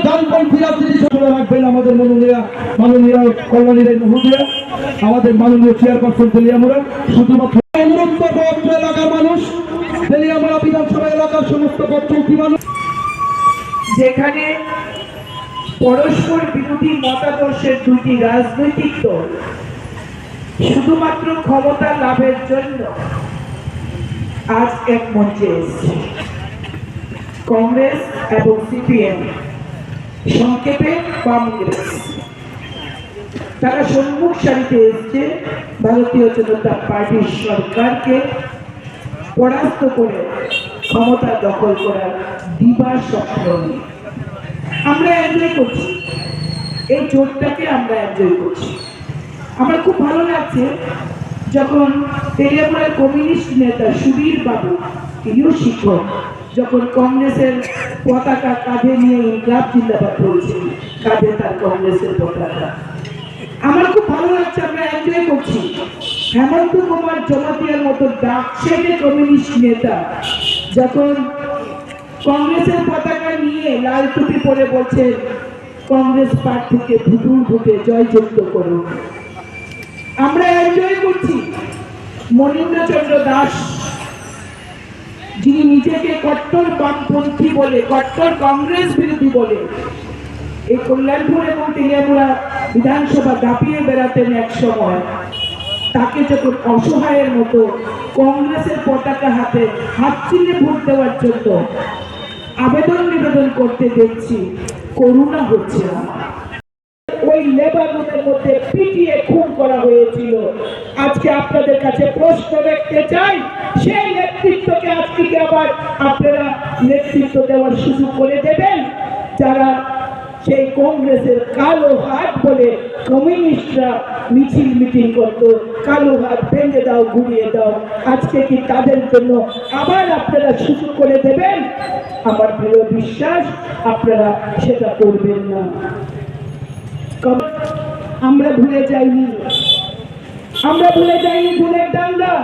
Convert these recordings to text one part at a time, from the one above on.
ডানপন্থী রাজনীতি সফল রাখবেন আমাদের মাননীয় কল্যাণীর মহোদয়া, আমাদের মাননীয় চেয়ারপারসন তেলিয়ামুড়া। শুধুমাত্র অনুরোধ করবো অত্র এলাকার মানুষ, তেলিয়ামুড়া বিধানসভা এলাকার সমস্ত চৌকি মানুষ, যেখানে পরস্পর বিরোধী মতাদর্শের দুটি রাজনৈতিক দল শুধুমাত্র ক্ষমতা লাভের জন্য আজ এক মঞ্চে এসেছে, কংগ্রেস এবং সিপিএম, সংক্ষেপে কংগ্রেস। তারা সম্মুখ সারিতে এসছে ভারতীয় জনতা পার্টির সরকারকে পরাস্ত করে ক্ষমতা দখল করার দিবা স্বপ্ন। আমরা এনজয় করছি, এই জোটটাকে আমরা এনজয় করছি। আমার খুব ভালো লাগছে যখন তেলিয়ামুড়ার কমিউনিস্ট নেতা সুবীর বাবু, তিনিও শিক্ষক, যখন কংগ্রেসের পতাকা কাঁধে নিয়ে ইনকলাব জিন্দাবাদ বলছেন, কাঁধে তার কংগ্রেসের পতাকা। আমার খুব ভালো লাগছে, আমরা এনজয় করছি। হেমন্ত কুমার জমাতিয়ার মতো ডাকসেটে কমিউনিস্ট নেতা যখন কংগ্রেসের পতাকা নিয়ে লাল টুপি পরে বলছেন কংগ্রেস প্রার্থীকে ভুটুর ভোটে জয়যুক্ত করুন, আমরা এনজয় করছি। মনীন্দ্রচন্দ্র দাস, যিনি নিজেকে কট্টর বামপন্থী বলে, কট্টর কংগ্রেস বিরোধী বলে এই কল্যাণপুর এবং তেলিয়ামুড়া বিধানসভা দাপিয়ে বেড়াতেন এক সময়, তাকে যখন অসহায়ের মতো কংগ্রেসের পতাকা হাতে হাত চিনে ভোট দেওয়ার জন্য আবেদন নিবেদন করতে দেখছি, করুণা হচ্ছে না। ওই লেবার রুমের মধ্যে পিটিয়ে খুন করা হয়েছিল। আজকে আপনাদের কাছে প্রশ্ন রাখতে চাই, সেই নেতৃত্বকে আজকে আবার আপনারা নেতৃত্ব দেওয়ার সুযোগ করে দেবেন? যারা সেই কংগ্রেসের কালো হাত বলে কমিউনিস্টরা মিছিল মিটিং করতো, কালো হাত ভেঙে দাও, ঘুরিয়ে দাও, আজকে কি তাদের জন্য আবার আপনারা সুযোগ করে দেবেন? আমার দৃঢ় বিশ্বাস আপনারা সেটা করবেন না। আমরা ভুলে যাইনি, আমরা ভুলে যাইনি ফুলের ডাঙ্গা,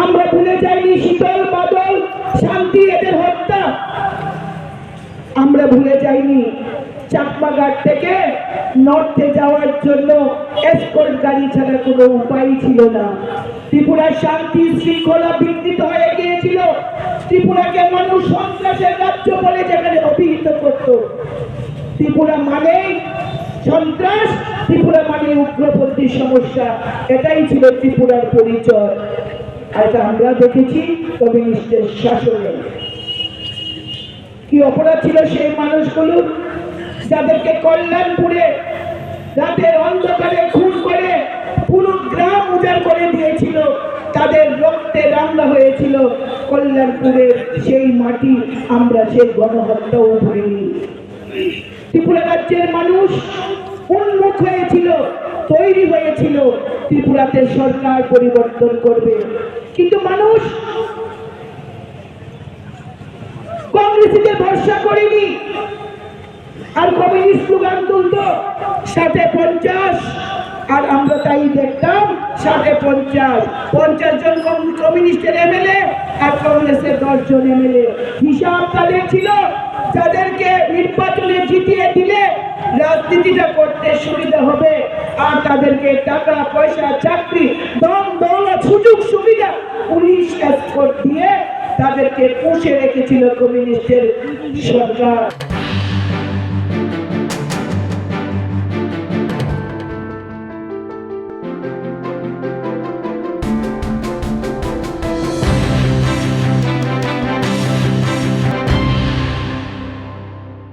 আমরা ভুলে যাইনি শীতল বাদল শান্তি এদের হত্যা, আমরা ভুলে যাইনি চাকমাঘাট থেকে নর্থে যাওয়ার জন্য এসকর্ট গাড়ি ছাড়া কোনো উপায় ছিল না। ত্রিপুরার শান্তি শৃঙ্খলা বিঘ্নিত হয়ে গিয়েছিল। ত্রিপুরাকে মানুষ সন্ত্রাসের রাজ্য বলে যেখানে অভিহিত করত। ত্রিপুরা মানেই সন্ত্রাস, ত্রিপুরা মানে উগ্রপন্থী সমস্যা, এটাই ছিল ত্রিপুরার পরিচয়। আর আমরা দেখেছি কমিউনিস্টের শাসনে কি অপরাধ ছিল সেই মানুষগুলো, যাদেরকে কল্যাণপুরে রাতের অন্ধকারে খুন করে পুরো গ্রাম উজাড় করে দিয়েছিল, তাদের রক্তে রান্না হয়েছিল কল্যাণপুরের সেই মাটি। আমরা সেই গণহত্যাও ভুলিনি। ত্রিপুরা রাজ্যের মানুষ উন্মুখ হয়েছিল, তৈরি হয়েছিল ত্রিপুরাতে সরকার পরিবর্তন করবে, কিন্তু মানুষ কংগ্রেসীদের ভরসা করেনি। আর কমিউনিস্ট স্লোগান তুলত 50 আর আমরা তাই দেখতাম 50 জন কমিউনিস্টের এমএলএ আর কংগ্রেসের 10 জন এমএলএ। হিসাব তাদের ছিল, যাদেরকে নির্বাচনে জিতিয়ে দিলে রাজনীতিটা করতে সুবিধা হবে, আর তাদেরকে টাকা পয়সা, চাকরি, দম দৌলত, সুযোগ সুবিধা, পুলিশ এসকর্ট দিয়ে তাদেরকে পুষে রেখেছিল কমিউনিস্টের সরকার।